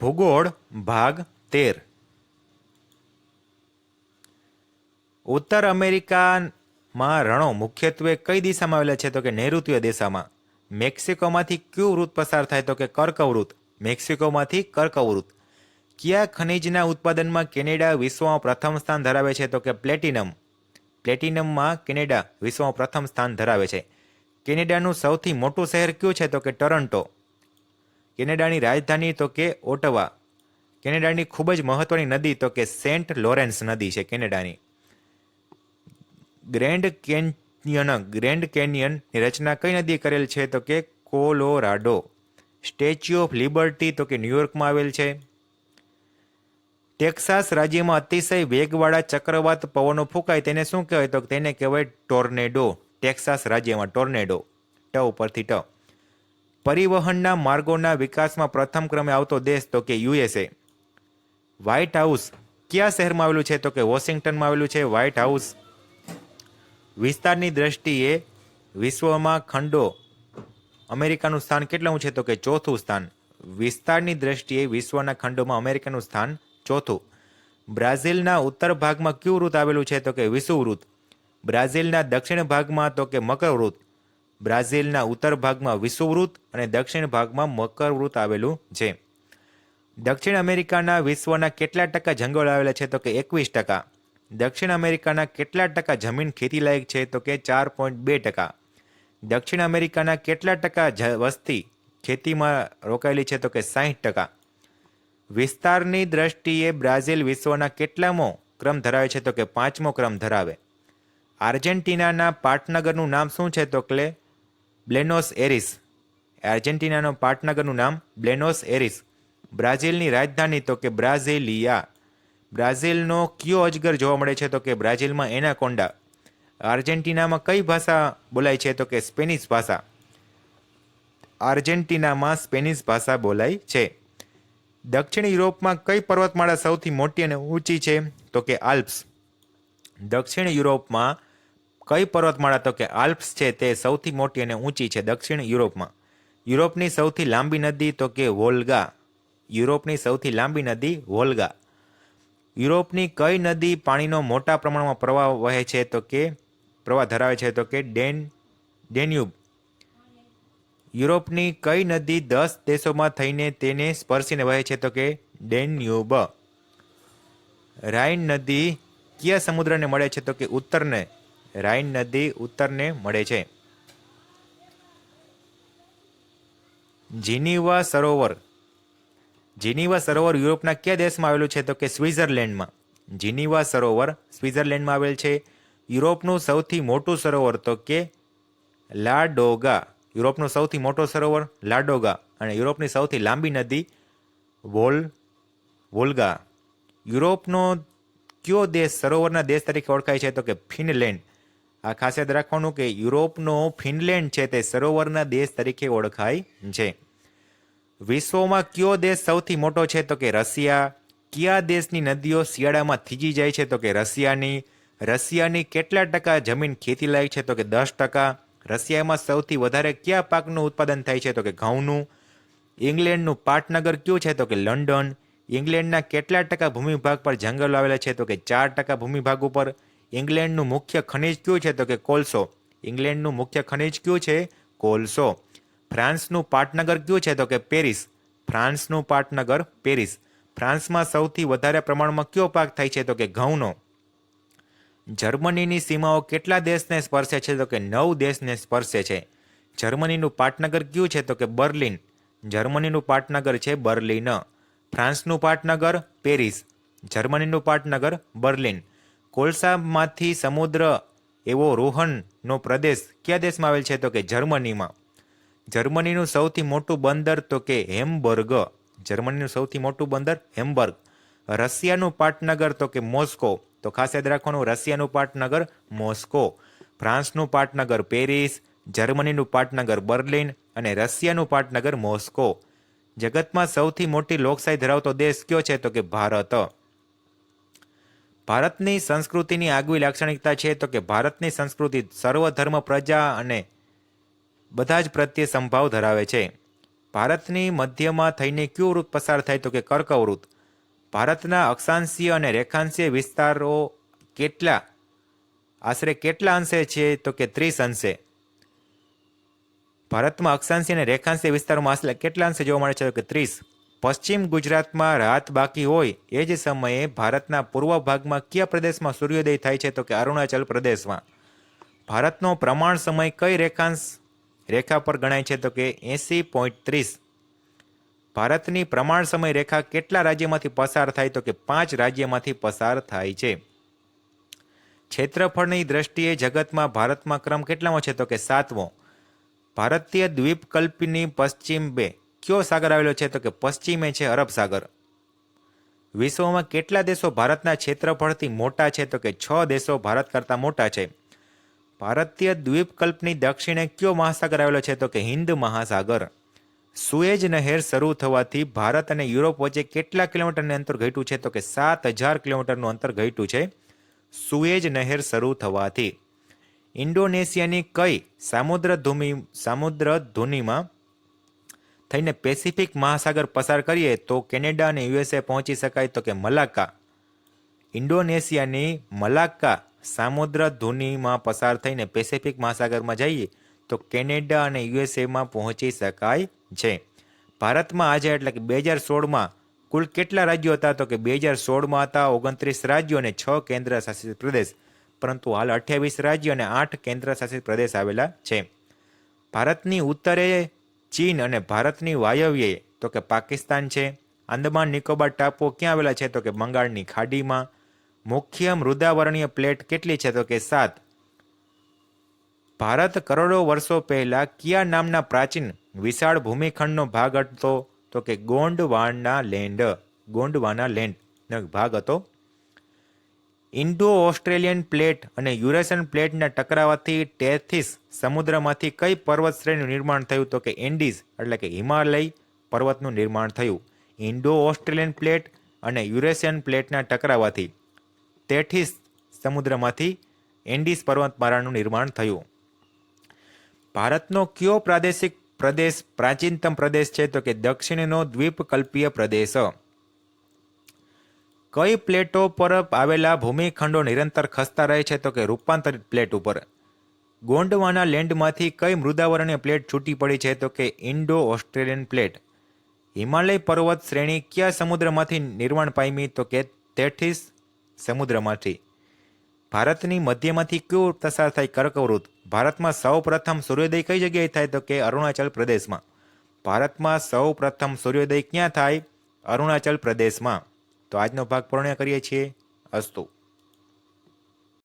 ભૂગોળ ભાગ 13. ઉત્તર અમેરિકામાં રણો મુખ્યત્વે કઈ દિશામાં આવેલા છે? તો કે નૈઋત્ય દિશામાં. મેક્સિકોમાંથી કયું વૃત્ત પસાર થાય? તો કે કર્કવૃત્ત. મેક્સિકોમાંથી કર્કવૃત્ત. કયા ખનિજના ઉત્પાદનમાં કેનેડા વિશ્વમાં પ્રથમ સ્થાન ધરાવે છે? તો કે પ્લેટિનમ. પ્લેટિનમમાં કેનેડા વિશ્વમાં પ્રથમ સ્થાન ધરાવે છે. કેનેડાનું સૌથી મોટું શહેર કયું છે? તો કે ટોરન્ટો. કેનેડાની રાજધાની તો કે ઓટવા. કેનેડાની ખૂબ જ મહત્વની નદી તો કે સેન્ટ લોરેન્સ નદી છે કેનેડાની. ગ્રેન્ડ કેનિયનની રચના કઈ નદી કરેલ છે? તો કે કોલોરાડો. સ્ટેચ્યુ ઓફ લિબર્ટી તો કે ન્યુયોર્કમાં આવેલ છે. ટેક્સાસ રાજ્યમાં અતિશય વેગવાળા ચક્રવાત પવનો ફૂંકાય તેને શું કહેવાય? તો તેને કહેવાય ટોર્નેડો. ટેક્સાસ રાજ્યમાં ટોર્નેડો. ટ ઉપરથી ટ. પરિવહનના માર્ગોના વિકાસમાં પ્રથમ ક્રમે આવતો દેશ તો કે યુએસએ. વ્હાઇટ હાઉસ કયા શહેરમાં આવેલું છે? તો કે વોશિંગ્ટનમાં આવેલું છે વ્હાઇટ હાઉસ. વિસ્તારની દ્રષ્ટિએ વિશ્વમાં ખંડો અમેરિકાનું સ્થાન કેટલું છે? તો કે ચોથું સ્થાન. વિસ્તારની દ્રષ્ટિએ વિશ્વના ખંડોમાં અમેરિકાનું સ્થાન ચોથું. બ્રાઝિલના ઉત્તર ભાગમાં કયું વૃત્ત આવેલું છે? તો કે વિષુવવૃત્ત. બ્રાઝિલના દક્ષિણ ભાગમાં તો કે મકરવૃત્ત. બ્રાઝિલના ઉત્તર ભાગમાં વિષુવવૃત્ત અને દક્ષિણ ભાગમાં મકરવૃત્ત આવેલું છે. દક્ષિણ અમેરિકાના વિશ્વના કેટલા ટકા જંગલો આવેલા છે? તો કે 21%. દક્ષિણ અમેરિકાના કેટલા ટકા જમીન ખેતીલાયક છે? તો કે 4.2%. દક્ષિણ અમેરિકાના કેટલા ટકા વસ્તી ખેતીમાં રોકાયેલી છે? તો કે 60%. વિસ્તારની દ્રષ્ટિએ બ્રાઝિલ વિશ્વના કેટલામો ક્રમ ધરાવે છે? તો કે 5મો ક્રમ ધરાવે. આર્જેન્ટિનાના પાટનગરનું નામ શું છે? તો કે બ્લેનોસ એરિસ. આર્જેન્ટિનાનો પાટનગરનું નામ બ્લેનોસ એરિસ. બ્રાઝિલની રાજધાની તો કે બ્રાઝિલિયા. બ્રાઝિલનો કયો અજગર જોવા મળે છે? તો કે બ્રાઝિલમાં એનાકોન્ડા. આર્જેન્ટિનામાં કઈ ભાષા બોલાય છે? તો કે સ્પેનિશ ભાષા. આર્જેન્ટિનામાં સ્પેનિશ ભાષા બોલાય છે. દક્ષિણ યુરોપમાં કઈ પર્વતમાળા સૌથી મોટી અને ઊંચી છે? તો કે આલ્પ્સ. દક્ષિણ યુરોપમાં કઈ પર્વતમાળા? તો કે આલ્પ્સ છે તે સૌથી મોટી અને ઊંચી છે દક્ષિણ યુરોપમાં. યુરોપની સૌથી લાંબી નદી તો કે વોલ્ગા. યુરોપની સૌથી લાંબી નદી વોલ્ગા. યુરોપની કઈ નદી પાણીનો મોટા પ્રમાણમાં પ્રવાહ વહે છે? તો કે પ્રવાહ ધરાવે છે? તો કે ડેન્યુબ. યુરોપની કઈ નદી 10 દેશોમાં થઈને તેને સ્પર્શીને વહે છે? તો કે ડેન્યુબ. રાઇન નદી કયા સમુદ્રને મળે છે? તો કે ઉત્તરને. રાઇન નદી ઉત્તરને મળે છે. જીનીવા સરોવર. જીનીવા સરોવર યુરોપના કયા દેશમાં આવેલું છે? તો કે સ્વિટ્ઝરલેન્ડમાં. જીનીવા સરોવર સ્વિટ્ઝરલેન્ડમાં આવેલ છે. યુરોપનું સૌથી મોટું સરોવર તો કે લાડોગા. યુરોપનું સૌથી મોટો સરોવર લાડોગા. અને યુરોપની સૌથી લાંબી નદી વોલ્ગા. યુરોપનો કયો દેશ સરોવરના દેશ તરીકે ઓળખાય છે? તો કે ફિનલેન્ડ. આ ખાસ યાદ રાખવાનું કે યુરોપનો ફિનલેન્ડ છે તે સરોવરના દેશ તરીકે ઓળખાય છે. વિશ્વમાં કયો દેશ સૌથી મોટો છે? તો કે રશિયા. કયા દેશની નદીઓ શિયાળામાં થીજી જાય છે? તો કે રશિયાની. રશિયાની કેટલા ટકા જમીન ખેતીલાયક છે? તો કે 10%. રશિયામાં સૌથી વધારે કયા પાકનું ઉત્પાદન થાય છે? તો કે ઘઉંનું. ઇંગ્લેન્ડનું પાટનગર કયું છે? તો કે લંડન. ઇંગ્લેન્ડના કેટલા ટકા ભૂમિભાગ પર જંગલો આવેલા છે? તો કે 4% ભૂમિભાગ ઉપર. ઇંગ્લેન્ડનું મુખ્ય ખનિજ કયું છે? તો કે કોલસો. ઇંગ્લેન્ડનું મુખ્ય ખનિજ કયું છે? કોલસો. ફ્રાન્સનું પાટનગર કયું છે? તો કે પેરિસ. ફ્રાન્સનું પાટનગર પેરિસ. ફ્રાન્સમાં સૌથી વધારે પ્રમાણમાં કયો પાક થાય છે? તો કે ઘઉંનો. જર્મનીની સીમાઓ કેટલા દેશને સ્પર્શે છે? તો કે 9 દેશને સ્પર્શે છે. જર્મનીનું પાટનગર કયું છે? તો કે બર્લિન. જર્મનીનું પાટનગર છે બર્લિન. ફ્રાન્સનું પાટનગર પેરિસ. જર્મનીનું પાટનગર બર્લિન. કોલસામાંથી સમુદ્ર એવો રોહનનો પ્રદેશ કયા દેશમાં આવેલ છે? તો કે જર્મનીમાં. જર્મનીનું સૌથી મોટું બંદર તો કે હેમ્બર્ગ. જર્મનીનું સૌથી મોટું બંદર હેમ્બર્ગ. રશિયાનું પાટનગર તો કે મોસ્કો. તો ખાસ યાદ રાખવાનું રશિયાનું પાટનગર મોસ્કો. ફ્રાન્સનું પાટનગર પેરિસ. જર્મનીનું પાટનગર બર્લિન અને રશિયાનું પાટનગર મોસ્કો. જગતમાં સૌથી મોટી લોકશાહી ધરાવતો દેશ કયો છે? તો કે ભારત. ભારતની સંસ્કૃતિની આગવી લાક્ષણિકતા છે? તો કે ભારતની સંસ્કૃતિ સર્વધર્મ પ્રજા અને બધા જ પ્રત્યે સંભાવ ધરાવે છે. ભારતની મધ્યમાં થઈને કયું વૃત્ત પસાર થાય તો કે કર્કવૃત્ત. ભારતના અક્ષાંશીય અને રેખાંશીય વિસ્તારો આશરે કેટલા અંશે છે તો કે 30 અંશે. ભારતમાં અક્ષાંશીય અને રેખાંશીય વિસ્તારોમાં આશરે કેટલા અંશે જોવા મળે છે તો કે 30. પશ્ચિમ ગુજરાતમાં રાત બાકી હોય એ જ સમયે ભારતના પૂર્વ ભાગમાં કયા પ્રદેશમાં સૂર્યોદય થાય છે તો કે અરુણાચલ પ્રદેશમાં. ભારતનો પ્રમાણ સમય કઈ રેખા પર ગણાય છે તો કે 80.30. ભારતની પ્રમાણ સમય રેખા કેટલા રાજ્યમાંથી પસાર થાય તો કે 5 રાજ્યમાંથી પસાર થાય છે. ક્ષેત્રફળની દ્રષ્ટિએ જગતમાં ભારતમાં ક્રમ કેટલામો છે તો કે 7મો. ભારતીય દ્વીપકલ્પની પશ્ચિમે કયો સાગર આવેલો છે તો કે પશ્ચિમે છે અરબ સાગર. વિશ્વમાં કેટલા દેશો ભારતના ક્ષેત્રફળથી મોટા છે તો કે 6 દેશો ભારત કરતાં મોટા છે. ભારતીય દ્વીપકલ્પની દક્ષિણે કયો મહાસાગર આવેલો છે તો કે હિન્દ મહાસાગર. સુએજ નહેર શરૂ થવાથી ભારત અને યુરોપ વચ્ચે કેટલા કિલોમીટરનું અંતર ઘટ્યું છે તો કે 7,000 કિલોમીટરનું અંતર ઘટ્યું છે સુએજ નહેર શરૂ થવાથી. ઇન્ડોનેશિયાની કઈ સામુદ્રધુનીમાં થઈને પેસિફિક મહાસાગર પસાર કરીએ તો કેનેડા અને યુએસએ પહોંચી શકાય તો કે મલાક્કા. ઇન્ડોનેશિયાની મલાક્કા સામુદ્રધુનીમાં પસાર થઈને પેસિફિક મહાસાગરમાં જઈએ તો કેનેડા અને યુએસએમાં પહોંચી શકાય છે. ભારતમાં આજે એટલે કે 2016માં કુલ કેટલા રાજ્યો હતા તો કે 2016માં હતા 29 રાજ્યો અને 6 કેન્દ્ર શાસિત પ્રદેશ, પરંતુ હાલ 28 રાજ્યો અને 8 કેન્દ્ર શાસિત પ્રદેશ આવેલા છે. ભારતની ઉત્તરે ચીન અને ભારતની વાયવ્યે તો કે પાકિસ્તાન છે. આંદામાન નિકોબાર ટાપુઓ ક્યાં આવેલા છે તો કે બંગાળની ખાડીમાં. મુખ્ય મૃદાવરણીય પ્લેટ કેટલી છે તો કે 7. ભારત કરોડો વર્ષો પહેલા કયા નામના પ્રાચીન વિશાળ ભૂમિખંડનો ભાગ હતો તો કે ગોંડવાના લેન્ડ ભાગ હતો. ઇન્ડો ઓસ્ટ્રેલિયન પ્લેટ અને યુરેશિયન પ્લેટના ટકરાવાથી ટેથિસ સમુદ્રમાંથી કઈ પર્વત શ્રેણીનું નિર્માણ થયું તો કે એન્ડીઝ એટલે કે હિમાલય પર્વતનું નિર્માણ થયું. ઇન્ડો ઓસ્ટ્રેલિયન પ્લેટ અને યુરેશિયન પ્લેટના ટકરાવાથી ટેથિસ સમુદ્રમાંથી એન્ડીઝ પર્વતમાળાનું નિર્માણ થયું. ભારતનો કયો પ્રાદેશિક પ્રદેશ પ્રાચીનતમ પ્રદેશ છે તો કે દક્ષિણનો દ્વીપકલ્પીય પ્રદેશ. કઈ પ્લેટો પર આવેલા ભૂમિખંડો નિરંતર ખસતા રહે છે તો કે રૂપાંતરિત પ્લેટ ઉપર. ગોંડવાના લેન્ડમાંથી કઈ મૃદાવરણીય પ્લેટ છૂટી પડી છે તો કે ઇન્ડો ઓસ્ટ્રેલિયન પ્લેટ. હિમાલય પર્વત શ્રેણી કયા સમુદ્રમાંથી નિર્માણ પામી તો કે ટેથિસ સમુદ્રમાંથી. ભારતની મધ્યમાંથી કયું પસાર થાય કર્કવૃત્ત. ભારતમાં સૌ પ્રથમ સૂર્યોદય કઈ જગ્યાએ થાય તો કે અરુણાચલ પ્રદેશમાં. ભારતમાં સૌ પ્રથમ સૂર્યોદય ક્યાં થાય? અરુણાચલ પ્રદેશમાં. તો આજનો ભાગ પૂર્ણ કરીએ છીએ. અસ્તુ.